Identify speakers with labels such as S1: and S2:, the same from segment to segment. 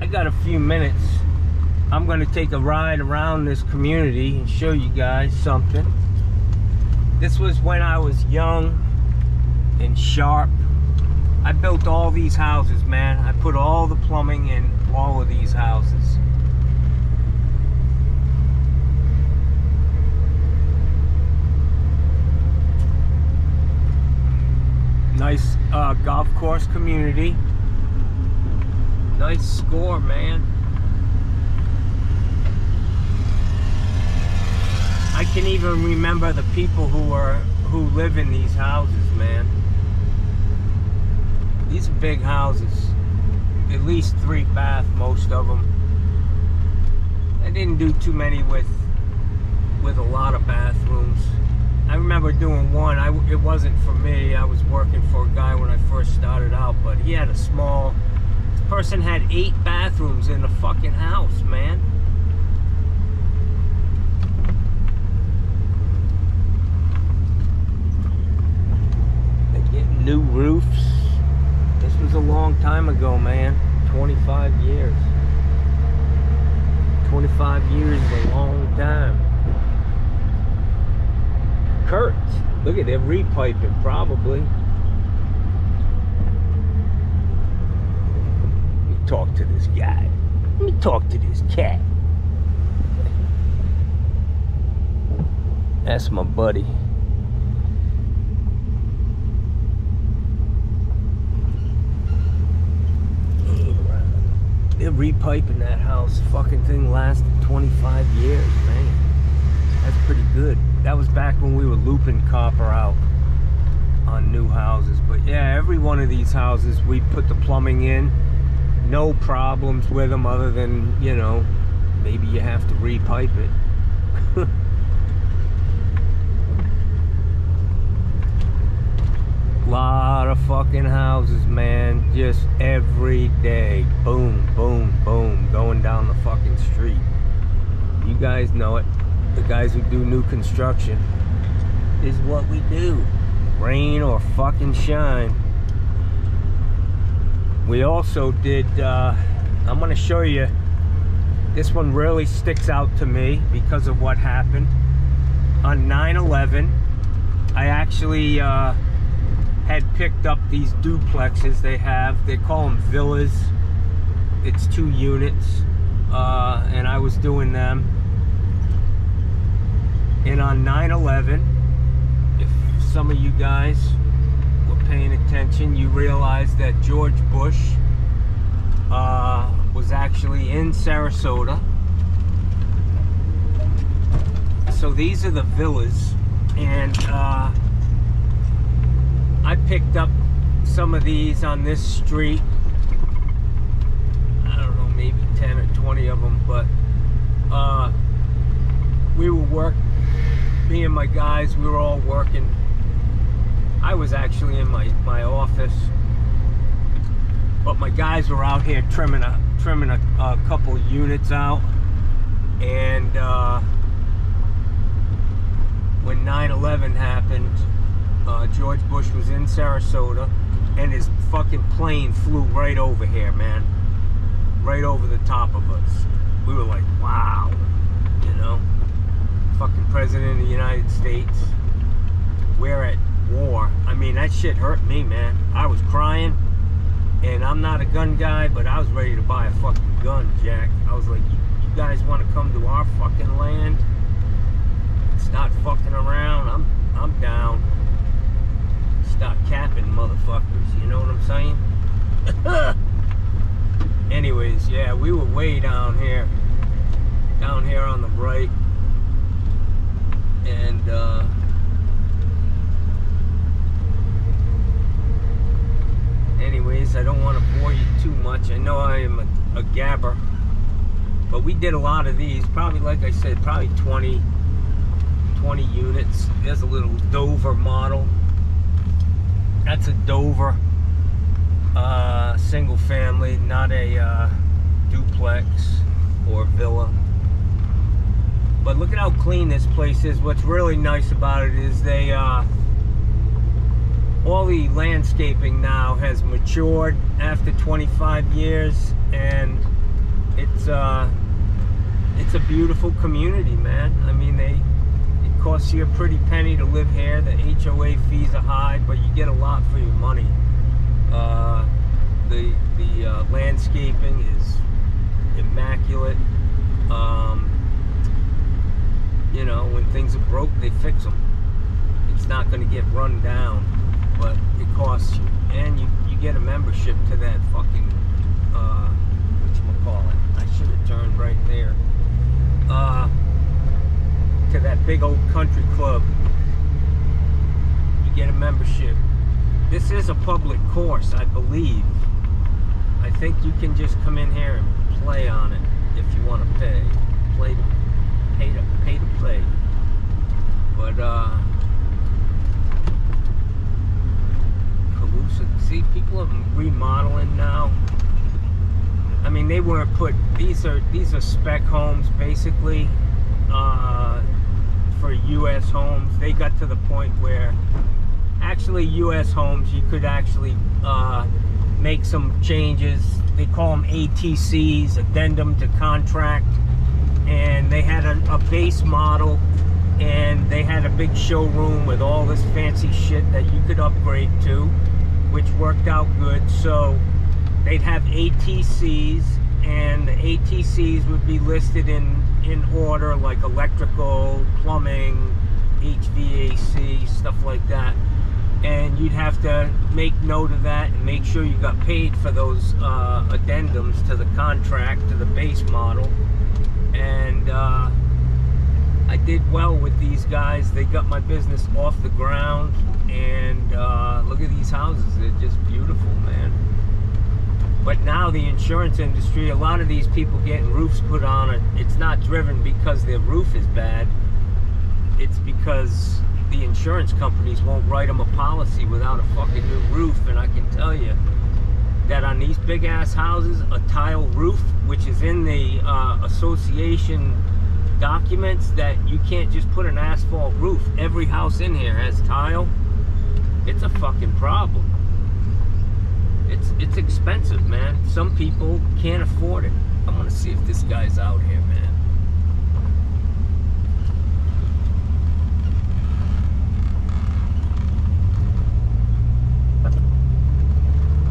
S1: got a few minutes. I'm going to take a ride around this community and show you guys something. This was when I was young and sharp. I built all these houses, man. I put all the plumbing in all of these houses. Nice golf course community. Nice score, man. I can even remember the people who live in these houses, man. These are big houses. At least 3 bath, most of them. I didn't do too many with a lot of bathrooms. I remember doing one. It wasn't for me. I was working for a guy when I first started out, but he had a small. This person had 8 bathrooms in the fucking house, man. They're getting new roofs. This was a long time ago, man. 25 years. 25 years is a long time. Kurt, look at them repiping, probably. Let me talk to this guy. Let me talk to this cat. That's my buddy. They're repiping that house. Fucking thing lasted 25 years, man. That's pretty good. That was back when we were looping copper out on new houses. But yeah, every one of these houses, we put the plumbing in. No problems with them other than, you know, maybe you have to repipe it. Lot of fucking houses, man. Just every day. Boom, boom, boom. Going down the fucking street. You guys know it. The guys who do new construction. This is what we do. Rain or fucking shine. We also did, I'm gonna show you. This one really sticks out to me because of what happened. On 9/11, I actually had picked up these duplexes they have. They call them villas. It's 2 units, and I was doing them. And on 9/11, if some of you guys were paying attention, you realize that George Bush was actually in Sarasota. So these are the villas, and I picked up some of these on this street. I don't know, maybe 10 or 20 of them, but we were me and my guys, we were all working. I was actually in my office, but my guys were out here trimming a couple units out. And when 9/11 happened, George Bush was in Sarasota, and his fucking plane flew right over here, man. Right over the top of us. We were like, wow, you know? Fucking President of the United States. We're at war. I mean, that shit hurt me, man. I was crying, and I'm not a gun guy, but I was ready to buy a fucking gun, Jack. I was like, you guys want to come to our fucking land? Start fucking around. I'm down. Stop capping, motherfuckers. You know what I'm saying? Anyways, yeah, we were way down here on the right. And anyways, I don't want to bore you too much. I know I am a gabber, but we did a lot of these. Probably, like I said, probably 20 units. There's a little Dover model. That's a Dover single family, not a duplex or villa. But look at how clean this place is. What's really nice about it is they all the landscaping now has matured after 25 years, and it's a beautiful community, man. I mean, it costs you a pretty penny to live here. The HOA fees are high, but you get a lot for your money. The landscaping is immaculate. You know, when things are broke, they fix them. It's not going to get run down, but it costs you. And you get a membership to that fucking, whatchamacallit? I should have turned right there. To that big old country club. You get a membership. This is a public course, I believe. I think you can just come in here and play on it if you want to pay. Pay to play. But Calusa, see, people are remodeling now. I mean, they weren't put. These are spec homes basically for U.S. homes. They got to the point where actually U.S. homes, you could actually make some changes. They call them ATCs, addendum to contract. And they had a base model, and they had a big showroom with all this fancy shit that you could upgrade to, which worked out good. So they'd have ATCs, and the ATCs would be listed in order, like electrical, plumbing, HVAC, stuff like that. And you'd have to make note of that and make sure you got paid for those addendums to the contract, to the base model. And I did well with these guys. They got my business off the ground. And look at these houses. They're just beautiful, man. But now the insurance industry, a lot of these people getting roofs put on it. It's not driven because their roof is bad. It's because the insurance companies won't write them a policy without a fucking new roof. And I can tell you that on these big ass houses, a tile roof, which is in the association documents, that you can't just put an asphalt roof. Every house in here has tile. It's a fucking problem. It's expensive, man. Some people can't afford it. I want to see if this guy's out here, man.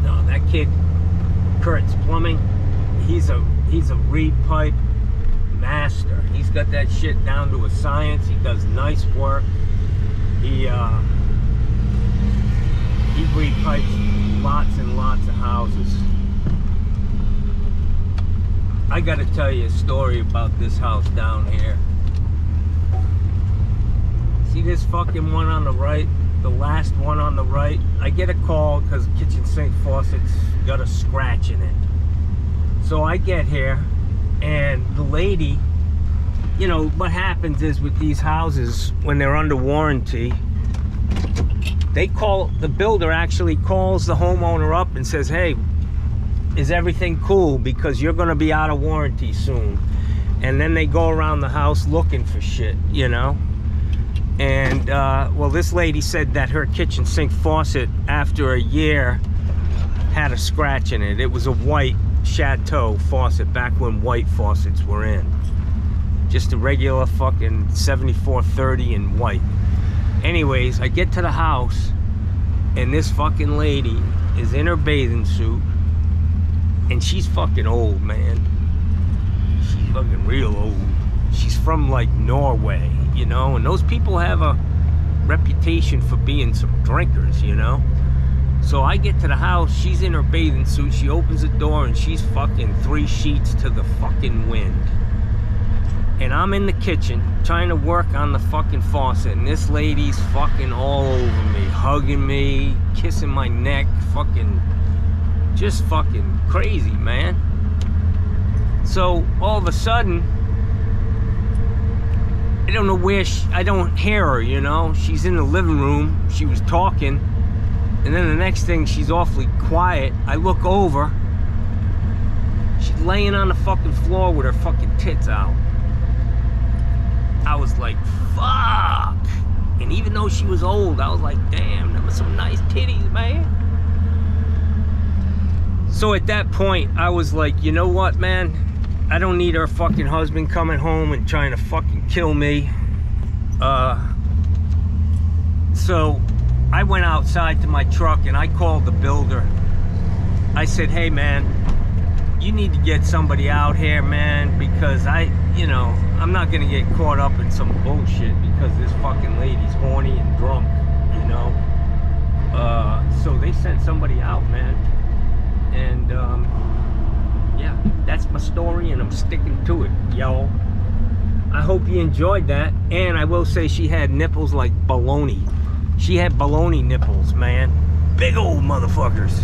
S1: No, that kid, Kurt's Plumbing, he's a reed pipe master. He's got that shit down to a science. He does nice work. He reed pipes lots and lots of houses. I gotta tell you a story about this house down here. See this fucking one on the right? The last one on the right? I get a call because the kitchen sink faucet's got a scratch in it. So I get here, and the lady, you know, what happens is with these houses, when they're under warranty, the builder actually calls the homeowner up and says, hey, is everything cool? Because you're gonna be out of warranty soon. And then they go around the house looking for shit, you know? And, well, this lady said that her kitchen sink faucet, after a year, had a scratch in it. It was a white Chateau faucet, back when white faucets were in. Just a regular fucking 7430 in white. Anyways, I get to the house, and this fucking lady is in her bathing suit, and she's fucking old, man. She's fucking real old. She's from, like, Norway, you know? And those people have a reputation for being some drinkers, you know? So I get to the house, she's in her bathing suit, she opens the door, and she's fucking 3 sheets to the fucking wind. And I'm in the kitchen trying to work on the fucking faucet, and this lady's fucking all over me, hugging me, kissing my neck, fucking, just fucking crazy, man. So all of a sudden, I don't know where I don't hear her, you know? She's in the living room, she was talking, and then the next thing, she's awfully quiet. I look over, she's laying on the fucking floor with her fucking tits out. I was like, fuck. And even though she was old, I was like, damn, there was some nice titties, man. So at that point, I was like, you know what, man? I don't need her fucking husband coming home and trying to fucking kill me. So I went outside to my truck and I called the builder. I said, hey man, you need to get somebody out here, man, because I'm not gonna get caught up in some bullshit because this fucking lady's horny and drunk, you know. So they sent somebody out, man. And yeah, that's my story and I'm sticking to it, yo. I hope you enjoyed that. And I will say she had nipples like baloney. She had baloney nipples, man. Big old motherfuckers.